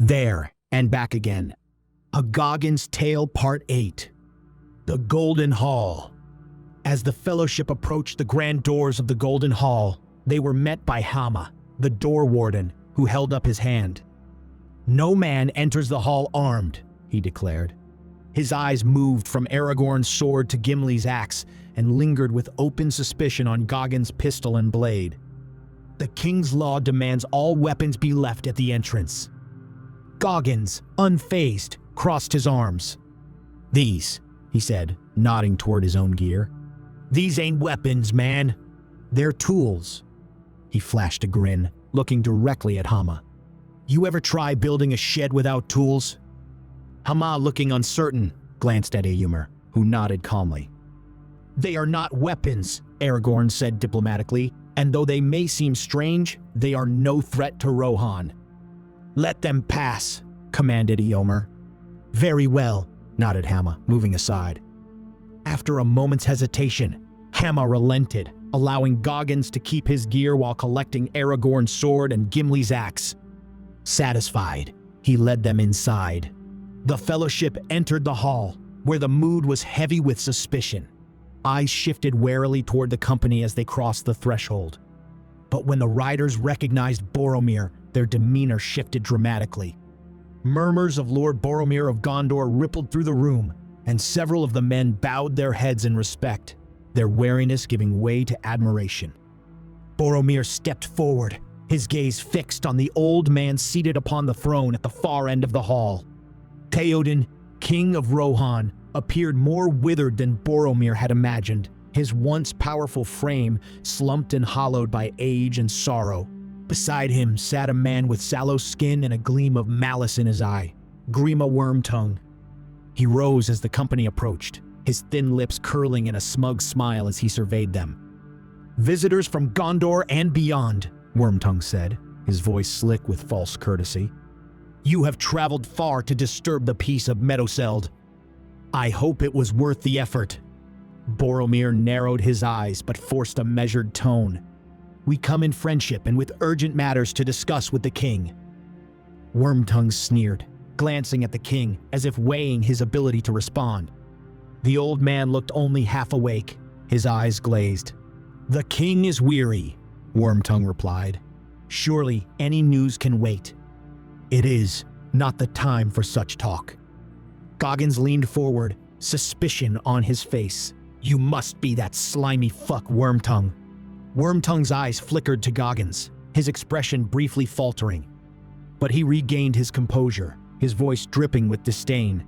There and back again. A Goggins Tale Part 8. The Golden Hall. As the Fellowship approached the grand doors of the Golden Hall, they were met by Hama, the door warden, who held up his hand. "No man enters the hall armed," he declared. His eyes moved from Aragorn's sword to Gimli's axe and lingered with open suspicion on Goggins' pistol and blade. "The king's law demands all weapons be left at the entrance." Goggins, unfazed, crossed his arms. "These," he said, nodding toward his own gear. "These ain't weapons, man. They're tools." He flashed a grin, looking directly at Hama. "You ever try building a shed without tools?" Hama, looking uncertain, glanced at Eomer, who nodded calmly. "They are not weapons," Aragorn said diplomatically, "and though they may seem strange, they are no threat to Rohan." "Let them pass," commanded Eomer. "Very well," nodded Hama, moving aside. After a moment's hesitation, Hama relented, allowing Goggins to keep his gear while collecting Aragorn's sword and Gimli's axe. Satisfied, he led them inside. The Fellowship entered the hall, where the mood was heavy with suspicion. Eyes shifted warily toward the company as they crossed the threshold. But when the riders recognized Boromir, their demeanor shifted dramatically. Murmurs of Lord Boromir of Gondor rippled through the room, and several of the men bowed their heads in respect, their wariness giving way to admiration. Boromir stepped forward, his gaze fixed on the old man seated upon the throne at the far end of the hall. Theoden, King of Rohan, appeared more withered than Boromir had imagined, his once powerful frame slumped and hollowed by age and sorrow. Beside him sat a man with sallow skin and a gleam of malice in his eye, Grima Wormtongue. He rose as the company approached, his thin lips curling in a smug smile as he surveyed them. "Visitors from Gondor and beyond," Wormtongue said, his voice slick with false courtesy. "You have traveled far to disturb the peace of Meadowseld. I hope it was worth the effort." Boromir narrowed his eyes but forced a measured tone. "We come in friendship and with urgent matters to discuss with the king." Wormtongue sneered, glancing at the king as if weighing his ability to respond. The old man looked only half awake, his eyes glazed. "The king is weary," Wormtongue replied. "Surely any news can wait." "It is not the time for such talk." Goggins leaned forward, suspicion on his face. "You must be that slimy fuck Wormtongue." Wormtongue's eyes flickered to Goggins, his expression briefly faltering. But he regained his composure, his voice dripping with disdain.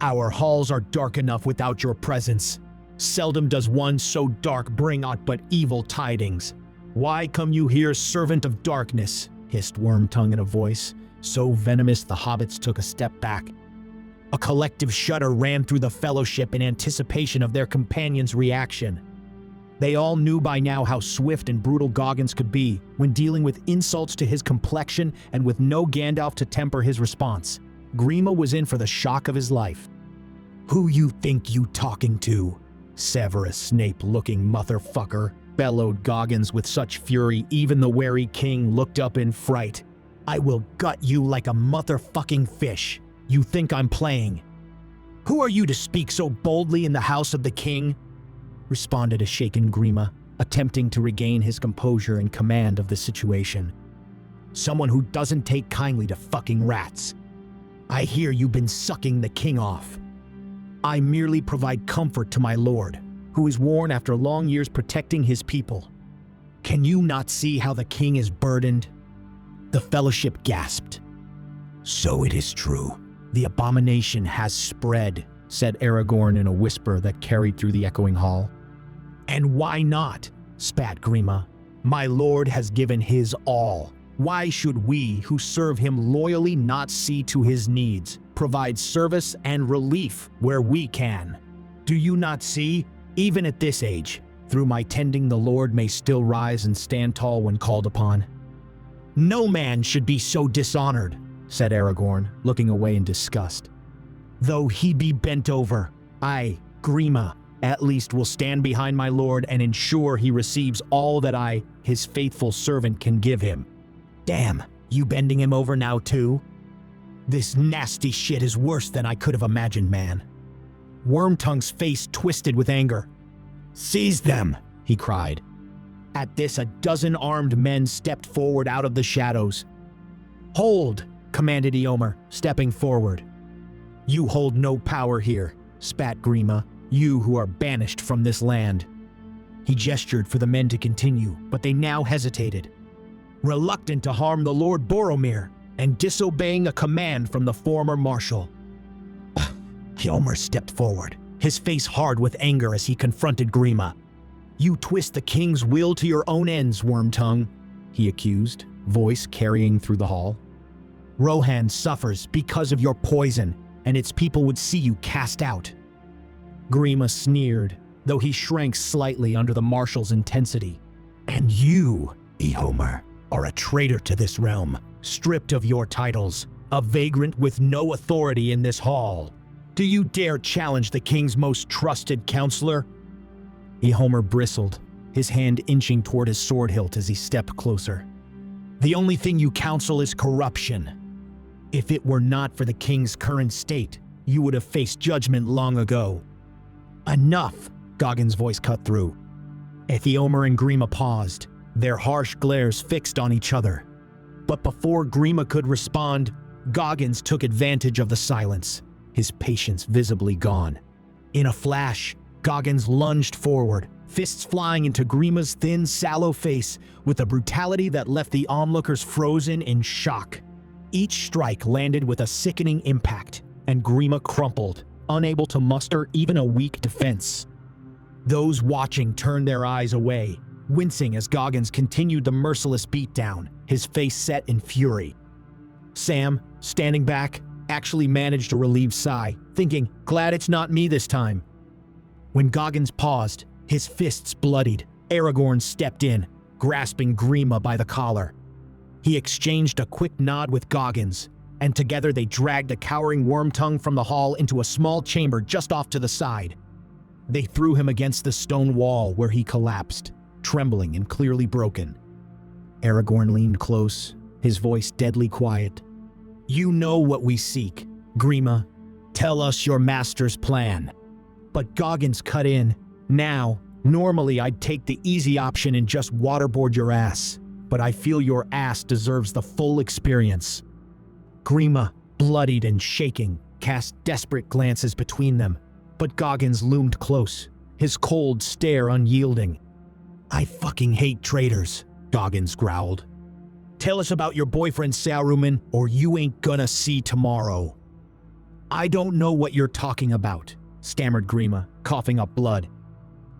"Our halls are dark enough without your presence. Seldom does one so dark bring aught but evil tidings. Why come you here, servant of darkness?" hissed Wormtongue in a voice so venomous the hobbits took a step back. A collective shudder ran through the Fellowship in anticipation of their companion's reaction. They all knew by now how swift and brutal Goggins could be when dealing with insults to his complexion and with no Gandalf to temper his response. Grima was in for the shock of his life. "Who you think you talking to, Severus Snape-looking motherfucker?" bellowed Goggins with such fury even the wary king looked up in fright. "I will gut you like a motherfucking fish. You think I'm playing?" "Who are you to speak so boldly in the house of the king?" responded a shaken Grima, attempting to regain his composure and command of the situation. "Someone who doesn't take kindly to fucking rats. I hear you've been sucking the king off. I merely provide comfort to my lord, who is worn after long years protecting his people. Can you not see how the king is burdened?" The Fellowship gasped. "So it is true. The abomination has spread," said Aragorn in a whisper that carried through the echoing hall. "And why not?" spat Grima. "My lord has given his all. Why should we, who serve him loyally, not see to his needs, provide service and relief where we can? Do you not see, even at this age, through my tending the Lord may still rise and stand tall when called upon?" "No man should be so dishonored," said Aragorn, looking away in disgust. "Though he be bent over, I, Grima, at least will stand behind my lord and ensure he receives all that I, his faithful servant, can give him." "Damn, you bending him over now too?" This nasty shit is worse than I could have imagined, man. Wormtongue's face twisted with anger. "Seize them!" he cried. At this, a dozen armed men stepped forward out of the shadows. "Hold!" commanded Eomer, stepping forward. "You hold no power here," spat Grima, "you who are banished from this land." He gestured for the men to continue, but they now hesitated, reluctant to harm the Lord Boromir and disobeying a command from the former marshal. Eomer stepped forward, his face hard with anger as he confronted Grima. "You twist the king's will to your own ends, Wormtongue," he accused, voice carrying through the hall. "Rohan suffers because of your poison, and its people would see you cast out." Grima sneered, though he shrank slightly under the marshal's intensity. "And you, Eomer, are a traitor to this realm, stripped of your titles, a vagrant with no authority in this hall. Do you dare challenge the king's most trusted counselor?" Eomer bristled, his hand inching toward his sword hilt as he stepped closer. "The only thing you counsel is corruption. If it were not for the king's current state, you would have faced judgment long ago." "Enough!" Goggins' voice cut through. Eomer and Grima paused, their harsh glares fixed on each other. But before Grima could respond, Goggins took advantage of the silence, his patience visibly gone. In a flash, Goggins lunged forward, fists flying into Grima's thin, sallow face with a brutality that left the onlookers frozen in shock. Each strike landed with a sickening impact, and Grima crumpled, unable to muster even a weak defense. Those watching turned their eyes away, wincing as Goggins continued the merciless beatdown, his face set in fury. Sam, standing back, actually managed a relieved sigh, thinking, "Glad it's not me this time." When Goggins paused, his fists bloodied, Aragorn stepped in, grasping Grima by the collar. He exchanged a quick nod with Goggins, and together they dragged the cowering Wormtongue from the hall into a small chamber just off to the side. They threw him against the stone wall where he collapsed, trembling and clearly broken. Aragorn leaned close, his voice deadly quiet. "You know what we seek, Grima. Tell us your master's plan." But Goggins cut in. "Now, normally I'd take the easy option and just waterboard your ass, but I feel your ass deserves the full experience." Grima, bloodied and shaking, cast desperate glances between them, but Goggins loomed close, his cold stare unyielding. "I fucking hate traitors," Goggins growled. "Tell us about your boyfriend Saruman, or you ain't gonna see tomorrow." "I don't know what you're talking about," stammered Grima, coughing up blood.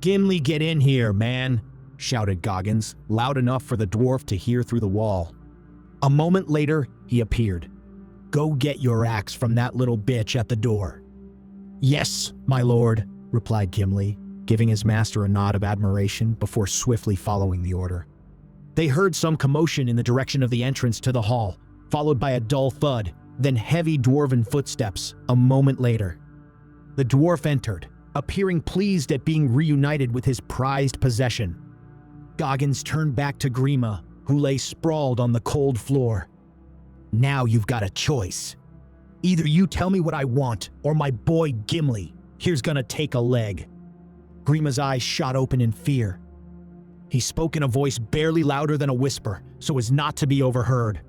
"Gimli, get in here, man," shouted Goggins, loud enough for the dwarf to hear through the wall. A moment later, he appeared. "Go get your axe from that little bitch at the door." "Yes, my lord," replied Gimli, giving his master a nod of admiration before swiftly following the order. They heard some commotion in the direction of the entrance to the hall, followed by a dull thud, then heavy dwarven footsteps a moment later. The dwarf entered, appearing pleased at being reunited with his prized possession. Goggins turned back to Grima, who lay sprawled on the cold floor. "Now you've got a choice. Either you tell me what I want, or my boy Gimli here's gonna take a leg." Grima's eyes shot open in fear. He spoke in a voice barely louder than a whisper, so as not to be overheard.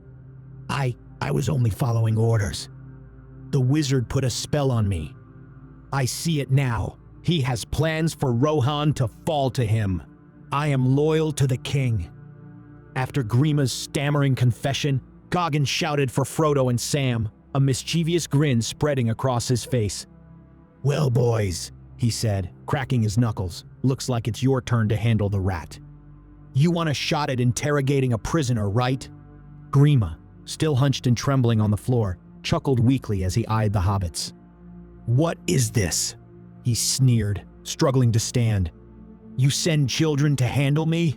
I was only following orders. The wizard put a spell on me. I see it now. He has plans for Rohan to fall to him. I am loyal to the king." After Grima's stammering confession, Goggins shouted for Frodo and Sam, a mischievous grin spreading across his face. "Well, boys," he said, cracking his knuckles, "looks like it's your turn to handle the rat. You want a shot at interrogating a prisoner, right?" Grima, still hunched and trembling on the floor, chuckled weakly as he eyed the hobbits. "What is this?" he sneered, struggling to stand. "You send children to handle me?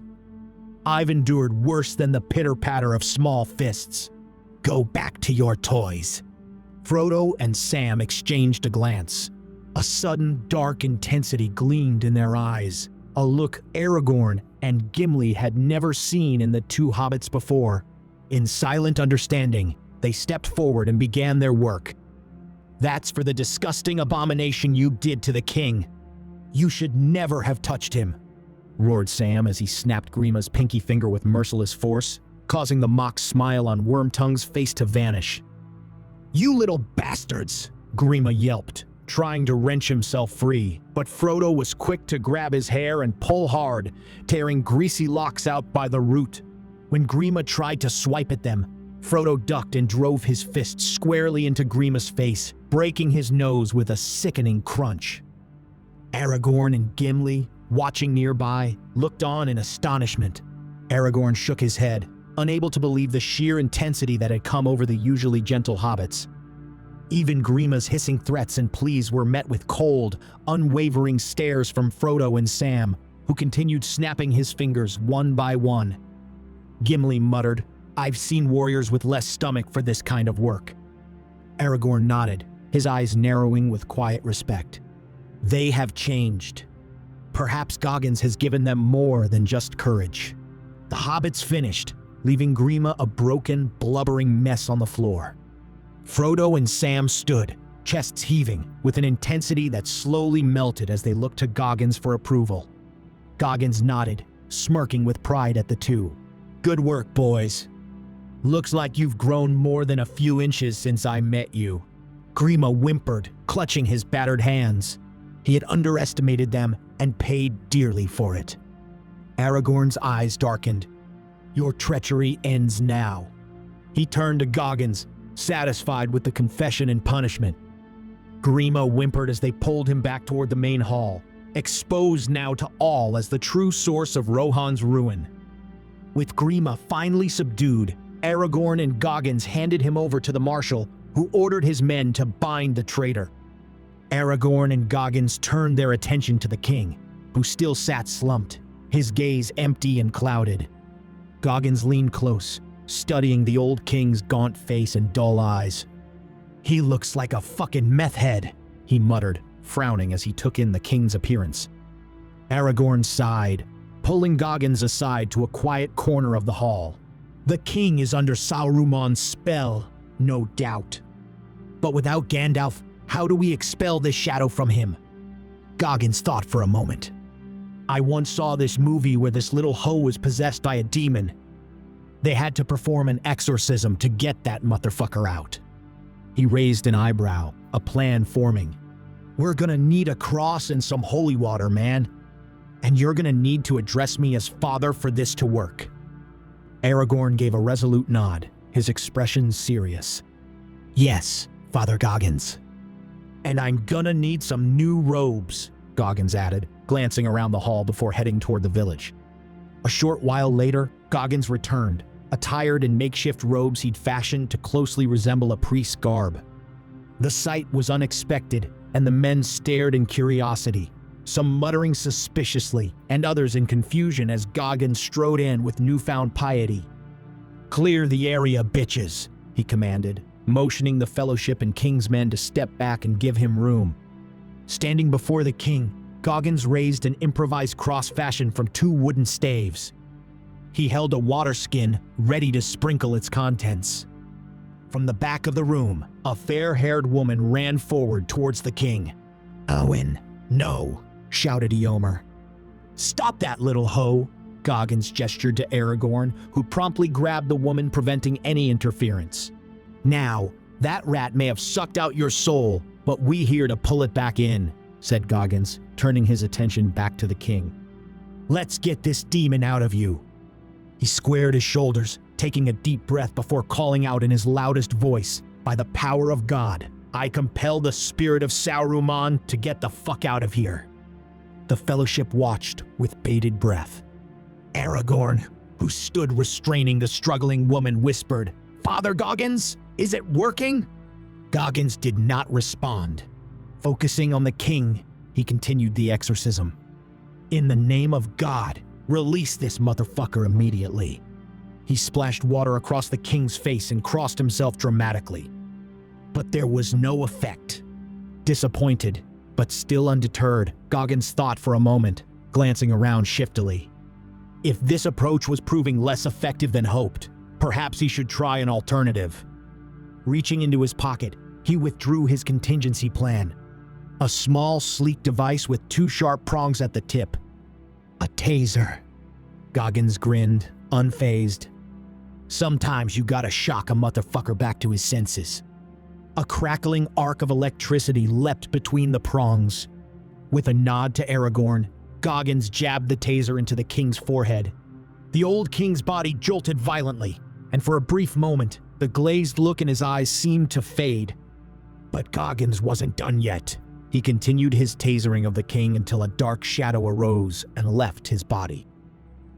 I've endured worse than the pitter-patter of small fists. Go back to your toys." Frodo and Sam exchanged a glance. A sudden dark intensity gleamed in their eyes, a look Aragorn and Gimli had never seen in the two hobbits before. In silent understanding, They stepped forward and began their work. "That's for the disgusting abomination you did to the king. You should never have touched him," roared Sam as he snapped Grima's pinky finger with merciless force, causing the mock smile on Wormtongue's face to vanish. "You little bastards!" Grima yelped, trying to wrench himself free, but Frodo was quick to grab his hair and pull hard, tearing greasy locks out by the root. When Grima tried to swipe at them, Frodo ducked and drove his fist squarely into Grima's face, breaking his nose with a sickening crunch. Aragorn and Gimli, watching nearby, looked on in astonishment. Aragorn shook his head, unable to believe the sheer intensity that had come over the usually gentle hobbits. Even Grima's hissing threats and pleas were met with cold, unwavering stares from Frodo and Sam, who continued snapping his fingers one by one. Gimli muttered, "I've seen warriors with less stomach for this kind of work." Aragorn nodded, his eyes narrowing with quiet respect. They have changed. Perhaps Goggins has given them more than just courage. The hobbits finished, leaving Grima a broken, blubbering mess on the floor. Frodo and Sam stood, chests heaving, with an intensity that slowly melted as they looked to Goggins for approval. Goggins nodded, smirking with pride at the two. "Good work, boys. Looks like you've grown more than a few inches since I met you." Grima whimpered, clutching his battered hands. He had underestimated them and paid dearly for it. Aragorn's eyes darkened. "Your treachery ends now." He turned to Goggins, satisfied with the confession and punishment. Grima whimpered as they pulled him back toward the main hall, exposed now to all as the true source of Rohan's ruin. With Grima finally subdued, Aragorn and Goggins handed him over to the marshal, who ordered his men to bind the traitor. Aragorn and Goggins turned their attention to the king, who still sat slumped, his gaze empty and clouded. Goggins leaned close, studying the old king's gaunt face and dull eyes. "He looks like a fucking meth head," he muttered, frowning as he took in the king's appearance. Aragorn sighed, pulling Goggins aside to a quiet corner of the hall. "The king is under Sauron's spell, no doubt. But without Gandalf, how do we expel this shadow from him?" Goggins thought for a moment. "I once saw this movie where this little hoe was possessed by a demon. They had to perform an exorcism to get that motherfucker out." He raised an eyebrow, a plan forming. "We're gonna need a cross and some holy water, man. And you're gonna need to address me as father for this to work." Aragorn gave a resolute nod, his expression serious. "Yes, Father Goggins." "And I'm gonna need some new robes," Goggins added, glancing around the hall before heading toward the village. A short while later, Goggins returned, attired in makeshift robes he'd fashioned to closely resemble a priest's garb. The sight was unexpected, and the men stared in curiosity, some muttering suspiciously and others in confusion as Goggins strode in with newfound piety. "Clear the area, bitches," he commanded, motioning the fellowship and king's men to step back and give him room. Standing before the king, Goggins raised an improvised cross fashioned from two wooden staves. He held a water skin, ready to sprinkle its contents. From the back of the room, a fair-haired woman ran forward towards the king. "Owen, no," shouted Eomer. "Stop that little hoe," Goggins gestured to Aragorn, who promptly grabbed the woman, preventing any interference. "Now, that rat may have sucked out your soul, but we here to pull it back in," said Goggins, turning his attention back to the king. "Let's get this demon out of you." He squared his shoulders, taking a deep breath before calling out in his loudest voice, "By the power of God, I compel the spirit of Sauron to get the fuck out of here." The fellowship watched with bated breath. Aragorn, who stood restraining the struggling woman, whispered, "Father Goggins, is it working?" Goggins did not respond. Focusing on the king, he continued the exorcism. "In the name of God, release this motherfucker immediately." He splashed water across the king's face and crossed himself dramatically. But there was no effect. Disappointed, but still undeterred, Goggins thought for a moment, glancing around shiftily. If this approach was proving less effective than hoped, perhaps he should try an alternative. Reaching into his pocket, he withdrew his contingency plan. A small, sleek device with two sharp prongs at the tip. A taser. Goggins grinned, unfazed. Sometimes you gotta shock a motherfucker back to his senses. A crackling arc of electricity leapt between the prongs. With a nod to Aragorn, Goggins jabbed the taser into the king's forehead. The old king's body jolted violently, and for a brief moment, the glazed look in his eyes seemed to fade. But Goggins wasn't done yet. He continued his tasering of the king until a dark shadow arose and left his body.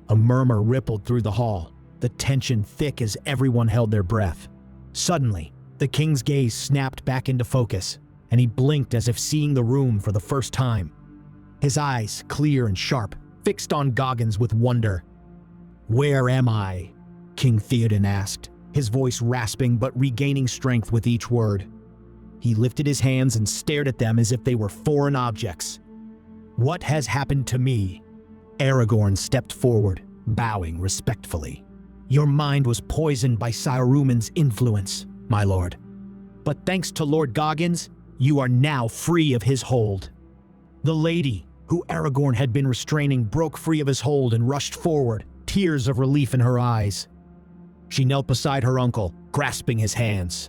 A murmur rippled through the hall, the tension thick as everyone held their breath. Suddenly, the king's gaze snapped back into focus, and he blinked as if seeing the room for the first time. His eyes, clear and sharp, fixed on Goggins with wonder. "Where am I?" King Theoden asked, his voice rasping but regaining strength with each word. He lifted his hands and stared at them as if they were foreign objects. "What has happened to me?" Aragorn stepped forward, bowing respectfully. "Your mind was poisoned by Saruman's influence, my lord. But thanks to Lord Goggins, you are now free of his hold." The lady, who Aragorn had been restraining, broke free of his hold and rushed forward, tears of relief in her eyes. She knelt beside her uncle, grasping his hands.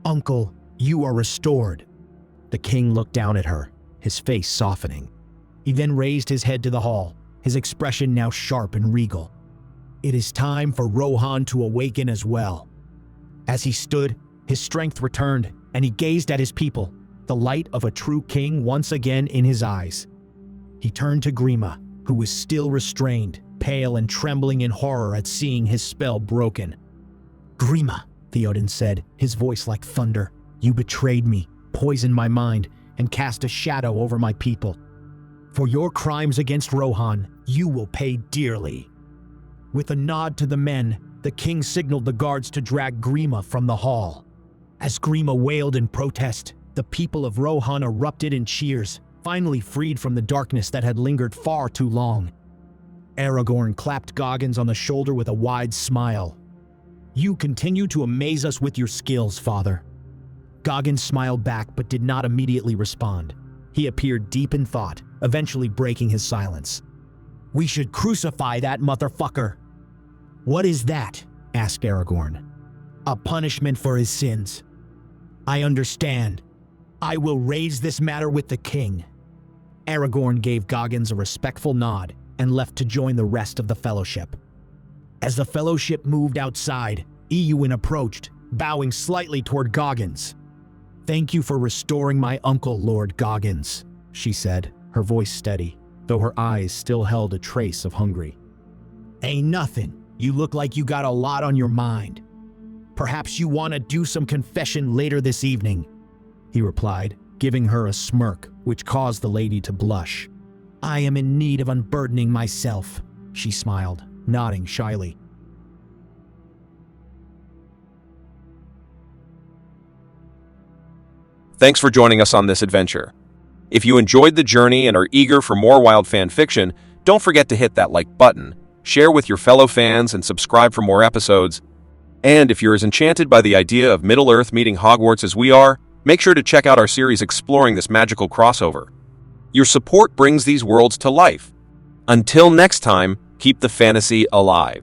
"Uncle, you are restored." The king looked down at her, his face softening. He then raised his head to the hall, his expression now sharp and regal. "It is time for Rohan to awaken as well." As he stood, his strength returned, and he gazed at his people, the light of a true king once again in his eyes. He turned to Grima, who was still restrained, pale and trembling in horror at seeing his spell broken. "Grima," Theoden said, his voice like thunder, "you betrayed me, poisoned my mind, and cast a shadow over my people. For your crimes against Rohan, you will pay dearly." With a nod to the men, the king signaled the guards to drag Grima from the hall. As Grima wailed in protest, the people of Rohan erupted in cheers, finally freed from the darkness that had lingered far too long. Aragorn clapped Goggins on the shoulder with a wide smile. "You continue to amaze us with your skills, father." Goggins smiled back but did not immediately respond. He appeared deep in thought, eventually breaking his silence. "We should crucify that motherfucker." "What is that?" asked Aragorn. "A punishment for his sins." "I understand. I will raise this matter with the king." Aragorn gave Goggins a respectful nod and left to join the rest of the fellowship. As the fellowship moved outside, Eowyn approached, bowing slightly toward Goggins. "Thank you for restoring my uncle, Lord Goggins," she said, her voice steady, though her eyes still held a trace of hunger. "Ain't nothing. You look like you got a lot on your mind. Perhaps you want to do some confession later this evening," he replied, giving her a smirk which caused the lady to blush. "I am in need of unburdening myself," she smiled, nodding shyly. Thanks for joining us on this adventure. If you enjoyed the journey and are eager for more wild fan fiction, don't forget to hit that like button, share with your fellow fans, and subscribe for more episodes. And if you're as enchanted by the idea of Middle-earth meeting Hogwarts as we are, make sure to check out our series exploring this magical crossover. Your support brings these worlds to life. Until next time, keep the fantasy alive.